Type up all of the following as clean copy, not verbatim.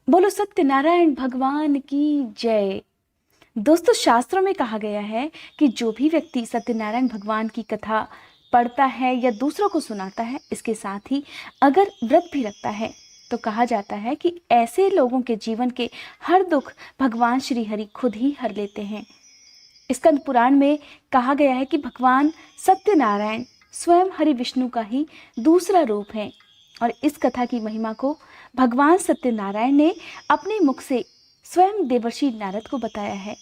बोलो सत्यनारायण भगवान की जय। दोस्तों, शास्त्रों में कहा गया है कि जो भी व्यक्ति सत्यनारायण भगवान की कथा पढ़ता है या दूसरों को सुनाता है, इसके साथ ही अगर व्रत भी रखता है, तो कहा जाता है कि ऐसे लोगों के जीवन के हर दुख भगवान श्री हरि खुद ही हर लेते हैं। स्कंद पुराण में कहा गया है कि भगवान सत्यनारायण स्वयं हरि विष्णु का ही दूसरा रूप है और इस कथा की महिमा को भगवान सत्यनारायण ने अपने मुख से स्वयं देवर्षि नारद को बताया है।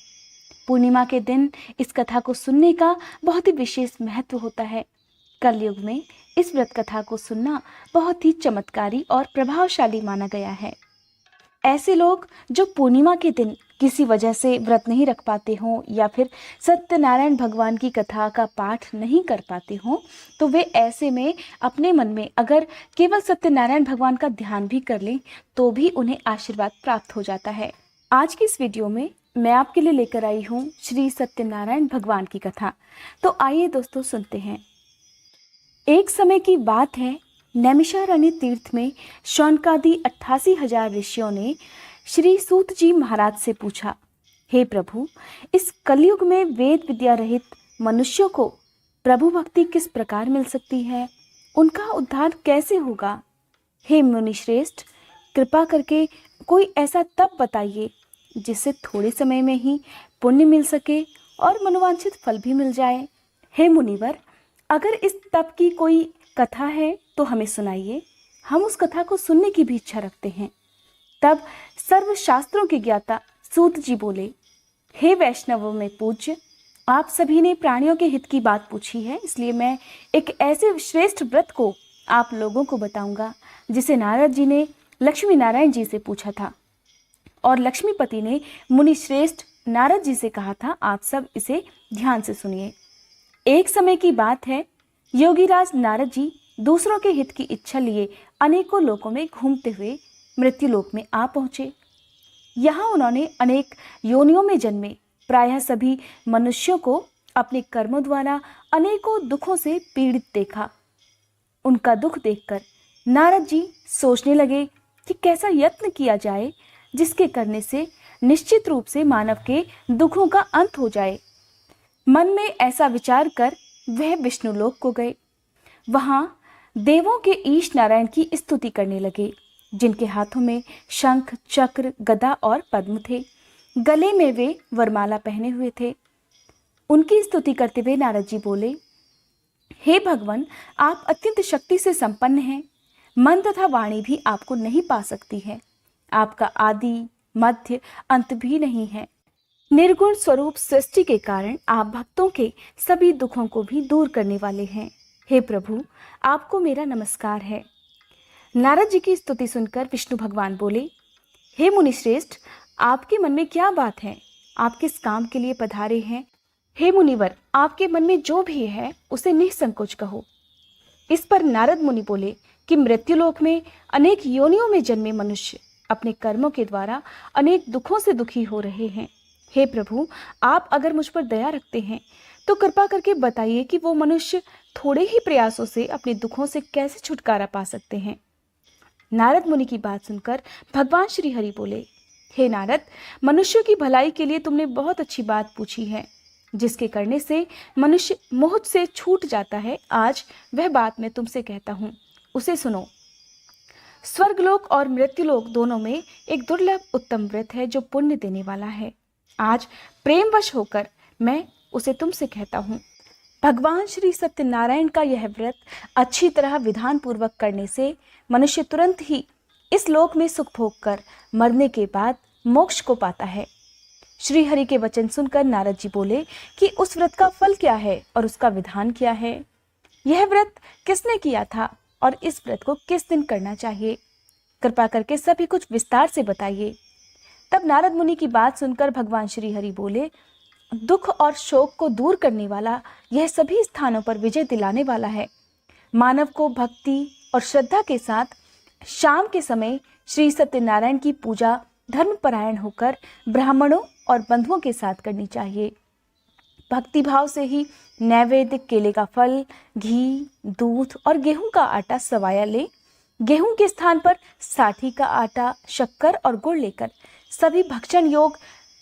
पूर्णिमा के दिन इस कथा को सुनने का बहुत ही विशेष महत्व होता है। कलयुग में इस व्रत कथा को सुनना बहुत ही चमत्कारी और प्रभावशाली माना गया है। ऐसे लोग जो पूर्णिमा के दिन किसी वजह से व्रत नहीं रख पाते हों या फिर सत्यनारायण भगवान की कथा का पाठ नहीं कर पाते हों, तो वे ऐसे में अपने मन में अगर केवल सत्यनारायण भगवान का ध्यान भी कर लें तो भी उन्हें आशीर्वाद प्राप्त हो जाता है। आज की इस वीडियो में मैं आपके लिए लेकर आई हूँ श्री सत्यनारायण भगवान की कथा। तो आइए दोस्तों, सुनते हैं। एक समय की बात है, नैमिषारण्य तीर्थ में शौनकादि 88,000 ऋषियों ने श्री सूत जी महाराज से पूछा, हे प्रभु, इस कलयुग में वेद विद्या रहित मनुष्यों को प्रभु भक्ति किस प्रकार मिल सकती है? उनका उद्धार कैसे होगा? हे मुनिश्रेष्ठ, कृपा करके कोई ऐसा तप बताइए जिससे थोड़े समय में ही पुण्य मिल सके और मनोवांछित फल भी मिल जाए। हे मुनिवर, अगर इस तप की कोई कथा है तो हमें सुनाइए, हम उस कथा को सुनने की भी इच्छा रखते हैं। तब सर्वशास्त्रों के ज्ञाता सूत जी बोले, हे वैष्णवों में पूज्य, आप सभी ने प्राणियों के हित की बात पूछी है, इसलिए मैं एक ऐसे श्रेष्ठ व्रत को आप लोगों को बताऊंगा जिसे नारद जी ने लक्ष्मी नारायण जी से पूछा था और लक्ष्मीपति ने मुनि श्रेष्ठ नारद जी से कहा था, आप सब इसे ध्यान से सुनिए। एक समय की बात है, योगीराज नारद जी दूसरों के हित की इच्छा लिए अनेकों लोकों में घूमते हुए मृत्युलोक में आ पहुंचे। यहाँ उन्होंने अनेक योनियों में जन्मे प्रायः सभी मनुष्यों को अपने कर्मों द्वारा अनेकों दुखों से पीड़ित देखा। उनका दुख देखकर नारद जी सोचने लगे कि कैसा यत्न किया जाए जिसके करने से निश्चित रूप से मानव के दुखों का अंत हो जाए। मन में ऐसा विचार कर वह विष्णुलोक को गए। वहां देवों के ईश नारायण की स्तुति करने लगे, जिनके हाथों में शंख, चक्र, गदा और पद्म थे। गले में वे वरमाला पहने हुए थे। उनकी स्तुति करते हुए नारद जी बोले, हे भगवान, आप अत्यंत शक्ति से संपन्न हैं। मन तथा वाणी भी आपको नहीं पा सकती है। आपका आदि, मध्य, अंत भी नहीं है। निर्गुण स्वरूप सृष्टि के कारण आप भक्तों के सभी दुखों को भी दूर करने वाले हैं। हे प्रभु, आपको मेरा नमस्कार है। नारद जी की स्तुति सुनकर विष्णु भगवान बोले, हे मुनिश्रेष्ठ, आपके मन में क्या बात है? आप किस काम के लिए पधारे हैं? हे मुनिवर, आपके मन में जो भी है उसे निसंकोच कहो। इस पर नारद मुनि बोले कि मृत्युलोक में अनेक योनियों में जन्मे मनुष्य अपने कर्मों के द्वारा अनेक दुखों से दुखी हो रहे हैं। हे प्रभु, आप अगर मुझ पर दया रखते हैं तो कृपा करके बताइए कि वो मनुष्य थोड़े ही प्रयासों से अपने दुखों से कैसे छुटकारा पा सकते हैं। नारद मुनि की बात सुनकर भगवान श्री हरि बोले, हे नारद, मनुष्यों की भलाई के लिए तुमने बहुत अच्छी बात पूछी है, जिसके करने से मनुष्य मोह से छूट जाता है। आज वह बात मैं तुमसे कहता हूँ, उसे सुनो। स्वर्गलोक और मृत्युलोक दोनों में एक दुर्लभ उत्तम व्रत है जो पुण्य देने वाला है। आज प्रेमवश होकर मैं उसे तुमसे कहता हूँ। भगवान श्री सत्यनारायण का यह व्रत अच्छी तरह विधान पूर्वक करने से मनुष्य तुरंत ही इस लोक में सुख भोग कर मरने के बाद मोक्ष को पाता है। श्री हरि के वचन सुनकर नारद जी बोले कि उस व्रत का फल क्या है और उसका विधान क्या है? यह व्रत किसने किया था और इस व्रत को किस दिन करना चाहिए? कृपा करके सभी कुछ विस्तार से बताइए। तब नारद मुनि की बात सुनकर भगवान श्री हरि बोले, दुख और शोक को दूर करने वाला यह सभी स्थानों पर विजय दिलाने वाला है। मानव को भक्ति और श्रद्धा के साथ शाम के समय श्री सत्यनारायण की पूजा धर्मपरायण होकर ब्राह्मणों और बंधुओं के साथ करनी चाहिए। भक्ति भाव से ही नैवेद्य, केले का फल, घी, दूध और गेहूं का आटा सवाया ले गेहूं के स्थान पर साठी का आटा, शक्कर और गुड़ लेकर सभी भक्षण योग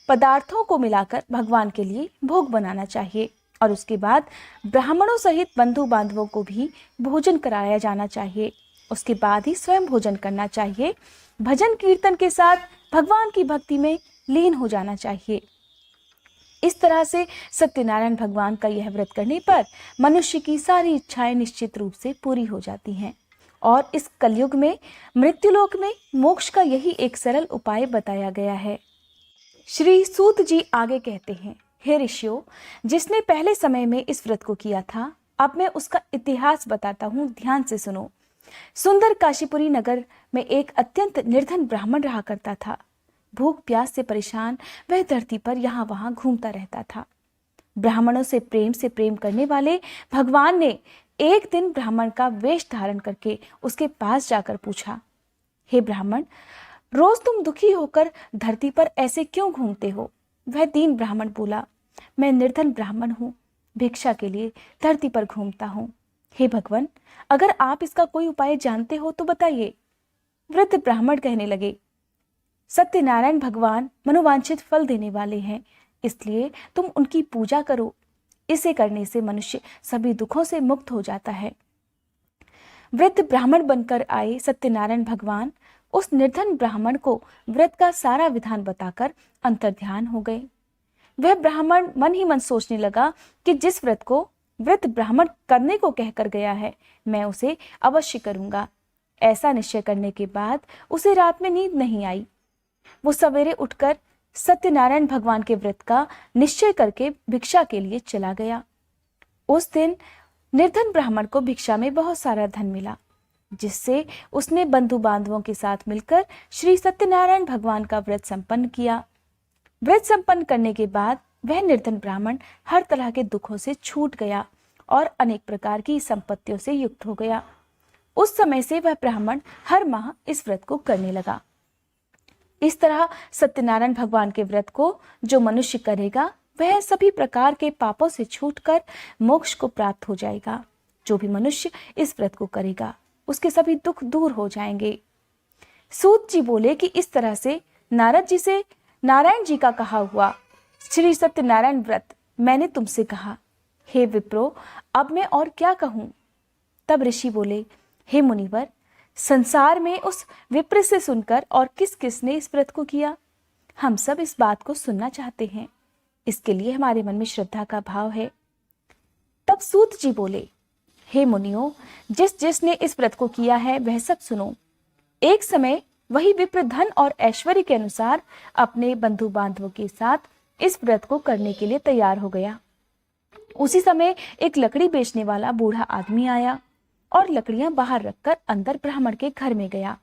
पदार्थों को मिलाकर भगवान के लिए भोग बनाना चाहिए और उसके बाद ब्राह्मणों सहित बंधु बांधवों को भी भोजन कराया जाना चाहिए। उसके बाद ही स्वयं भोजन करना चाहिए। भजन कीर्तन के साथ भगवान की भक्ति में लीन हो जाना चाहिए। इस तरह से सत्यनारायण भगवान का यह व्रत करने पर मनुष्य की सारी इच्छाएं निश्चित रूप से पूरी हो जाती हैं और इस कलयुग में मृत्युलोक में मोक्ष का यही एक सरल उपाय बताया गया है। श्री सूत जी आगे कहते हैं, हे ऋषियों, जिसने पहले समय में इस व्रत को किया था, अब मैं उसका इतिहास बताता हूँ, ध्यान से सुनो। सुंदर काशीपुरी नगर में एक अत्यंत निर्धन ब्राह्मण रहा करता था। भूख प्यास से परेशान वह धरती पर यहाँ वहां घूमता रहता था। ब्राह्मणों से प्रेम करने वाले भगवान ने एक दिन ब्राह्मण का वेश धारण करके उसके पास जाकर पूछा, हे ब्राह्मण, रोज तुम दुखी होकर धरती पर ऐसे क्यों घूमते हो? वह दीन ब्राह्मण बोला, मैं निर्धन ब्राह्मण हूँ, भिक्षा के लिए धरती पर घूमता हूँ। हे भगवान, अगर आप इसका कोई उपाय जानते हो तो बताइए। वृद्ध ब्राह्मण कहने लगे, सत्यनारायण भगवान मनोवांछित फल देने वाले हैं, इसलिए तुम उनकी पूजा करो। इसे करने से मनुष्य सभी दुखों से मुक्त हो जाता है। वृद्ध ब्राह्मण बनकर आए सत्यनारायण भगवान उस निर्धन ब्राह्मण को व्रत का सारा विधान बताकर अंतर्ध्यान हो गए। वह ब्राह्मण मन ही मन सोचने लगा कि जिस व्रत को वृद्ध ब्राह्मण करने को कहकर गया है, मैं उसे अवश्य करूंगा। ऐसा निश्चय करने के बाद उसे रात में नींद नहीं आई। वो सवेरे उठकर सत्यनारायण भगवान के व्रत का निश्चय करके भिक्षा के लिए चला गया। उस दिन निर्धन ब्राह्मण को भिक्षा में बहुत सारा धन मिला, जिससे उसने बंधु बांधवों के साथ मिलकर श्री सत्यनारायण भगवान का व्रत संपन्न किया। व्रत संपन्न करने के बाद वह निर्धन ब्राह्मण हर तरह के दुखों से छूट गया और अनेक प्रकार की संपत्तियों से युक्त हो गया। उस समय से वह ब्राह्मण हर माह इस व्रत को करने लगा। इस तरह सत्यनारायण भगवान के व्रत को जो मनुष्य करेगा, वह सभी प्रकार के पापों से छूटकर मोक्ष को प्राप्त हो जाएगा। जो भी मनुष्य इस व्रत को करेगा, उसके सभी दुख दूर हो जाएंगे। सूत जी बोले कि इस तरह से नारद जी से नारायण जी का कहा हुआ श्री सत्यनारायण व्रत मैंने तुमसे कहा। हे विप्रो, अब मैं और क्या कहूं? तब ऋषि बोले, हे मुनिवर, संसार में उस विप्र से सुनकर और किस किस ने इस व्रत को किया, हम सब इस बात को सुनना चाहते हैं। इसके लिए हमारे मन में श्रद्धा का भाव है। तब सूत जी बोले, हे मुनियों, जिस जिसने इस व्रत को किया है वह सब सुनो। एक समय वही विप्र धन और ऐश्वर्य के अनुसार अपने बंधु बांधवों के साथ इस व्रत को करने के लिए तैयार हो गया। उसी समय एक लकड़ी बेचने वाला बूढ़ा आदमी आया और लकड़ियां बाहर रखकर अंदर ब्राह्मण के घर में गया।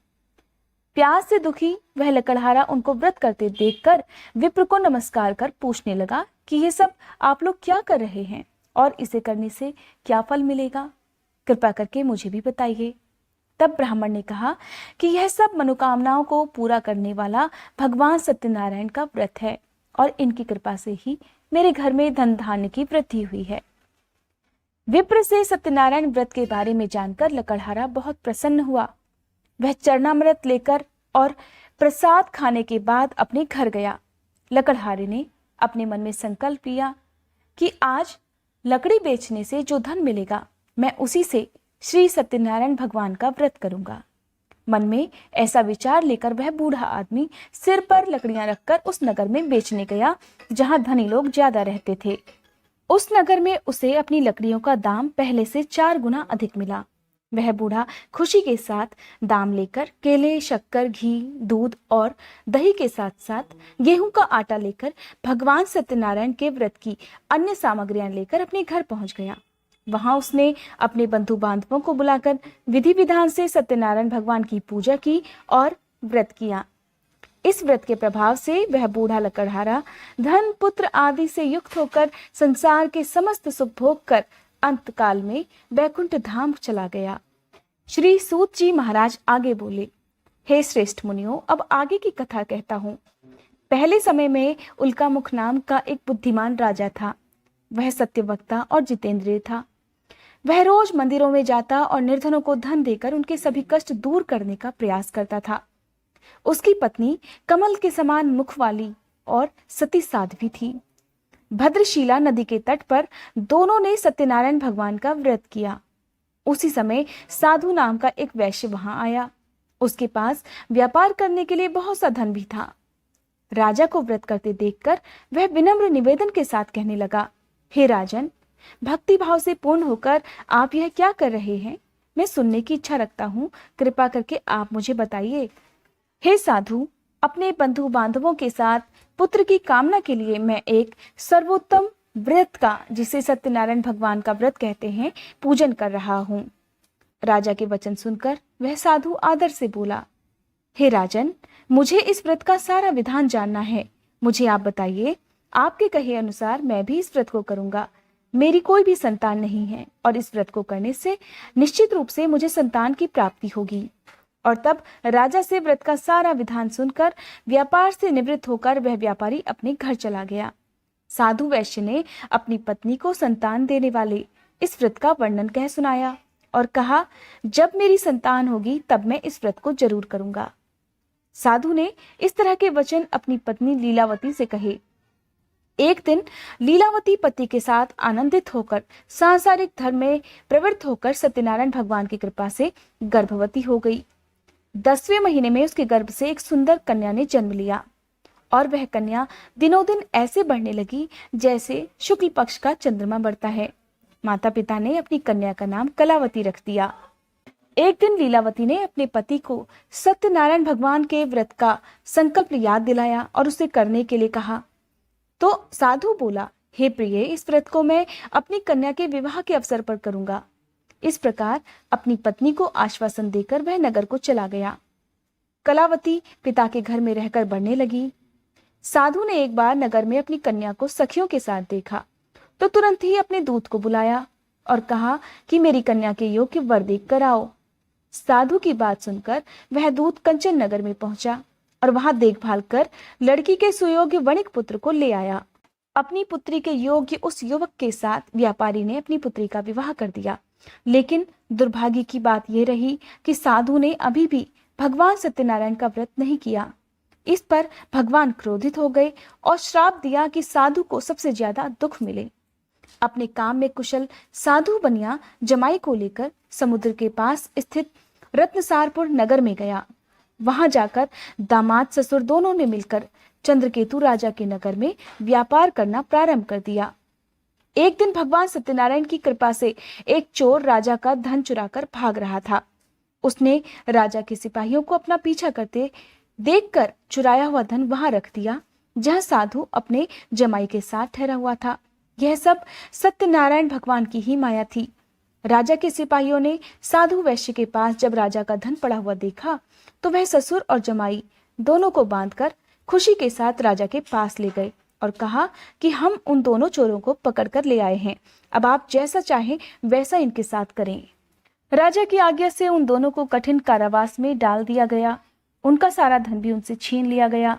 प्यास से दुखी वह लकड़हारा उनको व्रत करते देखकर विप्र को नमस्कार कर पूछने लगा कि ये सब आप लोग क्या कर रहे हैं और इसे करने से क्या फल मिलेगा? कृपा करके मुझे भी बताइए। तब ब्राह्मण ने कहा कि यह सब मनोकामनाओं को पूरा करने वाला भगवान सत्यनारायण का व्रत है और इनकी कृपा से ही मेरे घर में धन धान्य की वृद्धि हुई है। विप्र से सत्यनारायण व्रत के बारे में जानकर लकड़हारा बहुत प्रसन्न हुआ। वह चरणामृत लेकर और प्रसाद खाने के बाद अपने घर गया। लकड़हारे ने अपने मन में संकल्प लिया कि आज लकड़ी बेचने से जो धन मिलेगा, मैं उसी से श्री सत्यनारायण भगवान का व्रत करूंगा। मन में ऐसा विचार लेकर वह बूढ़ा आदमी सिर पर लकड़ियां रखकर उस नगर में बेचने गया जहां धनी लोग ज्यादा रहते थे। उस नगर में उसे अपनी लकड़ियों का दाम पहले से 4 गुना अधिक मिला। वह बूढ़ा खुशी के साथ दाम लेकर केले, शक्कर, घी, दूध और दही के साथ साथ गेहूं का आटा लेकर भगवान सत्यनारायण के व्रत की अन्य सामग्रियां लेकर अपने घर पहुंच गया। वहां उसने अपने बंधु बांधवों को बुलाकर विधि विधान से सत्यनारायण भगवान की पूजा की और व्रत किया। इस व्रत के प्रभाव से वह बूढ़ा लकड़हारा धन, पुत्र आदि से युक्त होकर संसार के समस्त सुख भोग कर अंतकाल में वैकुंठ धाम चला गया। श्री सूत जी महाराज आगे बोले, हे श्रेष्ठ मुनियों, अब आगे की कथा कहता हूँ। पहले समय में उल्कामुख नाम का एक बुद्धिमान राजा था। वह सत्यवक्ता और जितेंद्रिय था। वह रोज मंदिरों में जाता और निर्धनों को धन देकर उनके सभी कष्ट दूर करने का प्रयास करता था। उसकी पत्नी कमल के समान मुख वाली और सती साध्वी थी। भद्रशिला नदी के तट पर दोनों ने सत्यनारायण भगवान का व्रत किया। उसी समय साधु नाम का एक वैश्य वहां आया। उसके पास व्यापार करने के लिए बहुत सा धन भी था। राजा को व्रत करते देखकर वह विनम्र निवेदन के साथ कहने लगा, हे राजन, भक्ति भाव से पूर्ण होकर आप यह क्या कर रहे हैं? मैं सुनने की इच्छा रखता हूँ, कृपा करके आप मुझे बताइए। हे साधु, अपने बंधु बांधवों के साथ पुत्र की कामना के लिए मैं एक सर्वोत्तम व्रत का, जिसे सत्यनारायण भगवान का व्रत कहते हैं, पूजन कर रहा हूँ। राजा के वचन सुनकर वह साधु आदर से बोला, हे राजन, मुझे इस व्रत का सारा विधान जानना है। मुझे आप बताइए। आपके कहे अनुसार मैं भी इस व्रत को करूंगा। मेरी कोई भी संतान नहीं है और इस व्रत को करने से निश्चित रूप से मुझे संतान की प्राप्ति होगी। और तब राजा से व्रत का सारा विधान सुनकर व्यापार से निवृत्त होकर वह व्यापारी अपने घर चला गया। साधु वैश्य ने अपनी पत्नी को संतान देने वाले इस व्रत का वर्णन कह सुनाया और कहा, जब मेरी संतान होगी तब मैं इस व्रत को जरूर करूंगा। साधु ने इस तरह के वचन अपनी पत्नी लीलावती से कहे। एक दिन लीलावती पति के साथ आनंदित होकर सांसारिक धर्म में प्रवृत्त होकर सत्यनारायण भगवान की कृपा से गर्भवती हो गई। 10वें महीने में उसके गर्भ से एक सुंदर कन्या ने जन्म लिया और वह कन्या दिनों दिन ऐसे बढ़ने लगी जैसे शुक्ल पक्ष का चंद्रमा बढ़ता है। माता पिता ने अपनी कन्या का नाम कलावती रख दिया। एक दिन लीलावती ने अपने पति को सत्यनारायण भगवान के व्रत का संकल्प याद दिलाया और उसे करने के लिए कहा। तो साधु बोला, हे प्रिय, इस व्रत को मैं अपनी कन्या के विवाह के अवसर पर करूंगा। इस प्रकार अपनी पत्नी को आश्वासन देकर वह नगर को चला गया। कलावती पिता के घर में रहकर बढ़ने लगी। साधु ने एक बार नगर में अपनी कन्या को सखियों के साथ देखा तो तुरंत ही अपने दूत को बुलाया और कहा कि मेरी कन्या के योग्य वर देख कर आओ। साधु की बात सुनकर वह दूत कंचन नगर में पहुंचा और वहां देखभाल कर लड़की के सुयोग्य वणिक पुत्र को ले आया। अपनी पुत्री के योग्य उस युवक के साथ व्यापारी ने अपनी पुत्री का विवाह कर दिया। लेकिन दुर्भाग्य की बात यह रही कि साधु ने अभी भी भगवान सत्यनारायण का व्रत नहीं किया। इस पर भगवान क्रोधित हो गए और श्राप दिया कि साधु को सबसे ज्यादा दुख मिले। अपने काम में कुशल साधु बनिया जमाई को लेकर समुद्र के पास स्थित रत्नसारपुर नगर में गया। वहां जाकर दामाद ससुर दोनों ने मिलकर चंद्रकेतु राजा के नगर में व्यापार करना प्रारंभ कर दिया। एक दिन भगवान सत्यनारायण की कृपा से एक चोर राजा का धन चुराकर भाग रहा था। उसने राजा के सिपाहियों को अपना पीछा करते देखकर चुराया हुआ धन वहां रख दिया जहां साधु अपने जमाई के साथ ठहरा हुआ था। यह सब सत्यनारायण भगवान की ही माया थी। राजा के सिपाहियों ने साधु वैश्य के पास जब राजा का धन पड़ा हुआ देखा तो वह ससुर और जमाई दोनों को बांधकर खुशी के साथ राजा के पास ले गए और कहा कि हम उन दोनों चोरों को पकड़कर ले आए हैं, अब आप जैसा चाहें वैसा इनके साथ करें। राजा की आज्ञा से उन दोनों को कठिन कारावास में डाल दिया गया। उनका सारा धन भी उनसे छीन लिया गया।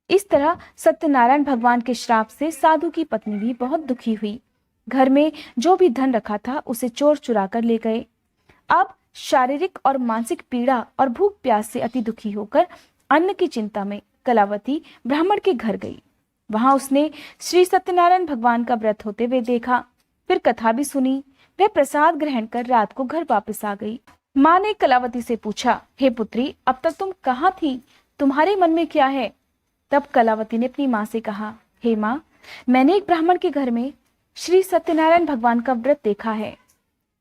इस तरह सत्यनारायण भगवान के श्राप से साधु की पत्नी भी बहुत दुखी हुई। घर में जो भी धन रखा था उसे चोर चुरा कर ले गए। अब शारीरिक और मानसिक पीड़ा और भूख प्यास से अति दुखी होकर अन्न की चिंता में कलावती ब्राह्मण के घर गई। वहां उसने श्री सत्यनारायण भगवान का व्रत होते हुए देखा, फिर कथा भी सुनी। वह प्रसाद ग्रहण कर रात को घर वापस आ गई। माँ ने कलावती से पूछा, हे पुत्री, अब तक तुम कहाँ थी? तुम्हारे मन में क्या है? तब कलावती ने अपनी माँ से कहा, हे माँ, मैंने एक ब्राह्मण के घर में श्री सत्यनारायण भगवान का व्रत देखा है।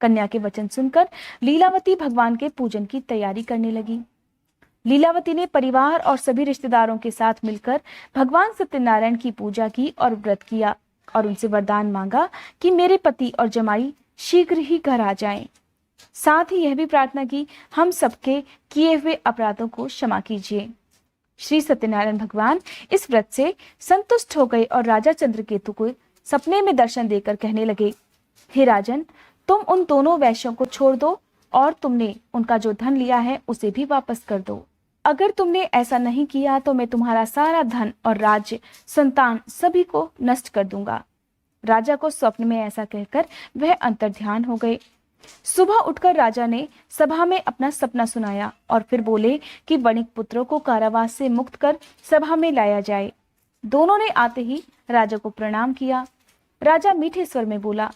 कन्या के वचन सुनकर लीलावती भगवान के पूजन की तैयारी करने लगी। लीलावती ने परिवार और सभी रिश्तेदारों के साथ मिलकर भगवान सत्यनारायण की पूजा की और व्रत किया और उनसे वरदान मांगा कि मेरे पति और जमाई शीघ्र ही घर आ जाएं। साथ ही यह भी प्रार्थना की, हम सबके किए हुए अपराधों को क्षमा कीजिए। श्री सत्यनारायण भगवान इस व्रत से संतुष्ट हो गए और राजा चंद्रकेतु को सपने में दर्शन देकर कहने लगे, हे राजन, तुम उन दोनों वैश्यों को छोड़ दो और तुमने उनका जो धन लिया है उसे भी वापस कर दो। अगर तुमने ऐसा नहीं किया तो मैं तुम्हारा सारा धन और राज्य, संतान सभी को नष्ट कर दूंगा। राजा को स्वप्न में ऐसा कहकर वह अंतर्ध्यान हो गए। सुबह उठकर राजा ने सभा में अपना सपना सुनाया और फिर बोले कि वणिक पुत्रों को कारावास से मुक्त कर सभा में लाया जाए। दोनों ने आते ही राजा को प्रणाम किया। राजा मीठे स्वर में बोला,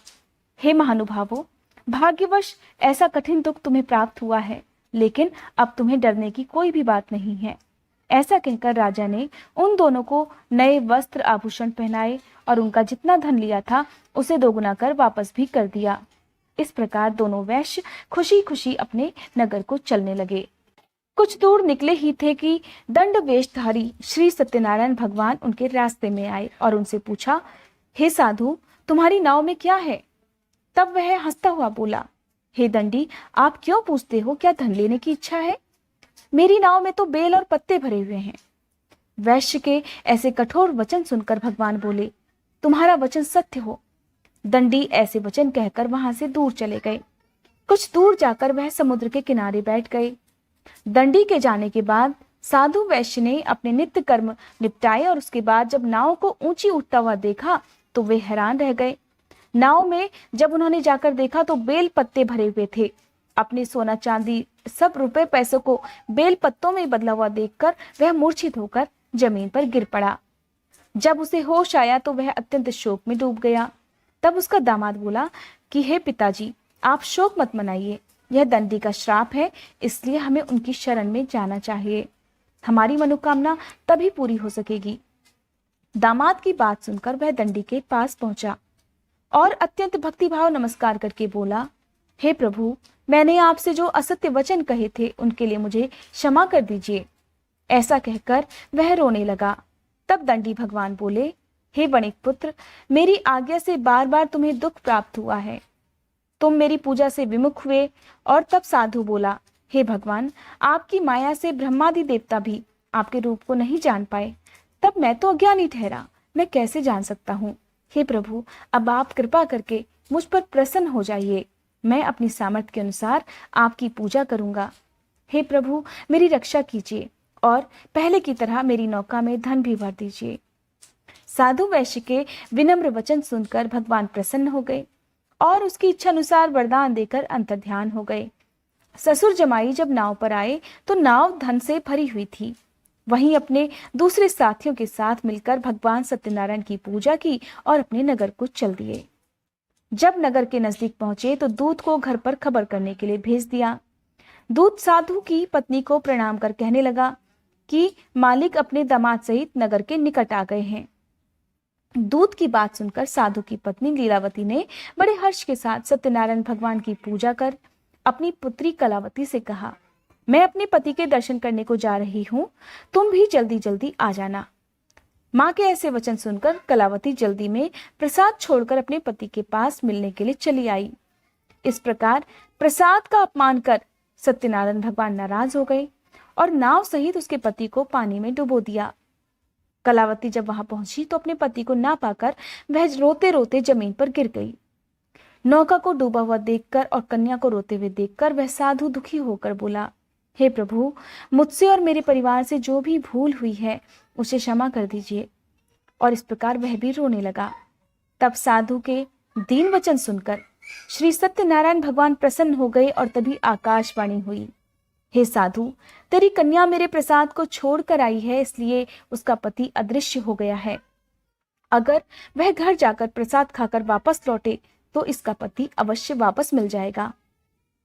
हे महानुभावों, भाग्यवश ऐसा कठिन दुख तुम्हें प्राप्त हुआ है, लेकिन अब तुम्हें डरने की कोई भी बात नहीं है। ऐसा कहकर राजा ने उन दोनों को नए वस्त्र आभूषण पहनाए और उनका जितना धन लिया था उसे दोगुना कर वापस भी कर दिया। इस प्रकार दोनों वैश्य खुशी खुशी अपने नगर को चलने लगे। कुछ दूर निकले ही थे कि दंड वेशधारी श्री सत्यनारायण भगवान उनके रास्ते में आए और उनसे पूछा, हे साधु, तुम्हारी नाव में क्या है? तब वह हंसता हुआ बोला, हे दंडी, आप क्यों पूछते हो? क्या धन लेने की इच्छा है? मेरी नाव में तो बेल और पत्ते भरे हुए हैं। वैश्य के ऐसे कठोर वचन सुनकर भगवान बोले, तुम्हारा वचन सत्य हो। दंडी ऐसे वचन कहकर वहां से दूर चले गए। कुछ दूर जाकर वह समुद्र के किनारे बैठ गए। दंडी के जाने के बाद साधु वैश्य ने अपने नित्य कर्म निपटाए और उसके बाद जब नाव को ऊंची उठता हुआ देखा तो वे हैरान रह गए। नाव में जब उन्होंने जाकर देखा तो बेल पत्ते भरे हुए थे। अपने सोना चांदी सब रुपए पैसों को बेल पत्तों में बदला हुआ देखकर वह मूर्छित होकर जमीन पर गिर पड़ा। जब उसे होश आया तो वह अत्यंत शोक में डूब गया। तब उसका दामाद बोला कि हे पिताजी, आप शोक मत मनाइए, यह दंडी का श्राप है, इसलिए हमें उनकी शरण में जाना चाहिए। हमारी मनोकामना तभी पूरी हो सकेगी। दामाद की बात सुनकर वह दंडी के पास पहुंचा और अत्यंत भक्तिभाव नमस्कार करके बोला, हे प्रभु, मैंने आपसे जो असत्य वचन कहे थे उनके लिए मुझे क्षमा कर दीजिए। ऐसा कहकर वह रोने लगा। तब दंडी भगवान बोले, हे वणिक पुत्र, मेरी आज्ञा से बार बार तुम्हें दुख प्राप्त हुआ है। तुम मेरी पूजा से विमुख हुए। और तब साधु बोला, हे भगवान, आपकी माया से ब्रह्मादि देवता भी आपके रूप को नहीं जान पाए। तब मैं तो अज्ञानी ठहरा, मैं कैसे जान सकता हूँ? हे प्रभु, अब आप कृपा करके मुझ पर प्रसन्न हो जाइए। मैं अपनी सामर्थ्य के अनुसार आपकी पूजा करूंगा। हे प्रभु, मेरी रक्षा कीजिए और पहले की तरह मेरी नौका में धन भी भर दीजिए। साधु वैश्य के विनम्र वचन सुनकर भगवान प्रसन्न हो गए और उसकी इच्छा अनुसार वरदान देकर अंतर्ध्यान हो गए। ससुर जमाई जब नाव पर आए तो नाव धन से भरी हुई थी। वहीं अपने दूसरे साथियों के साथ मिलकर भगवान सत्यनारायण की पूजा की और अपने नगर को चल दिए। जब नगर के नजदीक पहुंचे तो दूत को घर पर खबर करने के लिए भेज दिया। दूत साधु की पत्नी को प्रणाम कर कहने लगा कि मालिक अपने दामाद सहित नगर के निकट आ गए हैं। दूत की बात सुनकर साधु की पत्नी लीलावती ने बड़े हर्ष के साथ सत्यनारायण भगवान की पूजा कर अपनी पुत्री कलावती से कहा, मैं अपने पति के दर्शन करने को जा रही हूँ, तुम भी जल्दी जल्दी आ जाना। माँ के ऐसे वचन सुनकर कलावती जल्दी में प्रसाद छोड़कर अपने पति के पास मिलने के लिए चली आई। इस प्रकार प्रसाद का अपमान कर सत्यनारायण भगवान नाराज हो गए और नाव सहित उसके पति को पानी में डुबो दिया। कलावती जब वहां पहुंची तो अपने पति को ना पाकर वह रोते रोते जमीन पर गिर गई। नौका को डूबा हुआ देखकर और कन्या को रोते हुए देखकर वह साधु दुखी होकर बोला, हे प्रभु, मुझसे और मेरे परिवार से जो भी भूल हुई है उसे क्षमा कर दीजिए। और इस प्रकार वह भी रोने लगा। तब साधु के दीन वचन सुनकर श्री सत्यनारायण भगवान प्रसन्न हो गए और तभी आकाशवाणी हुई, हे साधु, तेरी कन्या मेरे प्रसाद को छोड़कर आई है, इसलिए उसका पति अदृश्य हो गया है। अगर वह घर जाकर प्रसाद खाकर वापस लौटे तो इसका पति अवश्य वापस मिल जाएगा।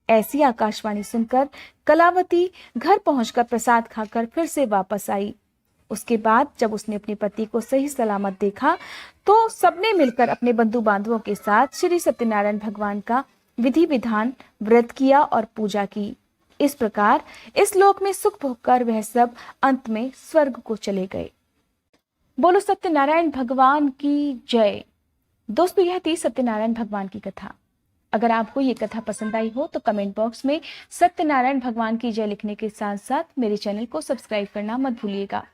ऐसी आकाशवाणी सुनकर कलावती घर पहुंचकर प्रसाद खाकर फिर से वापस आई। उसके बाद जब उसने अपने पति को सही सलामत देखा तो सबने मिलकर अपने बंधु बांधवों के साथ श्री सत्यनारायण भगवान का विधि विधान व्रत किया और पूजा की। इस प्रकार इस लोक में सुख भोगकर वह सब अंत में स्वर्ग को चले गए। बोलो सत्यनारायण भगवान की जय। दोस्तों, यह थी सत्यनारायण भगवान की कथा। अगर आपको ये कथा पसंद आई हो तो कमेंट बॉक्स में सत्यनारायण भगवान की जय लिखने के साथ साथ मेरे चैनल को सब्सक्राइब करना मत भूलिएगा।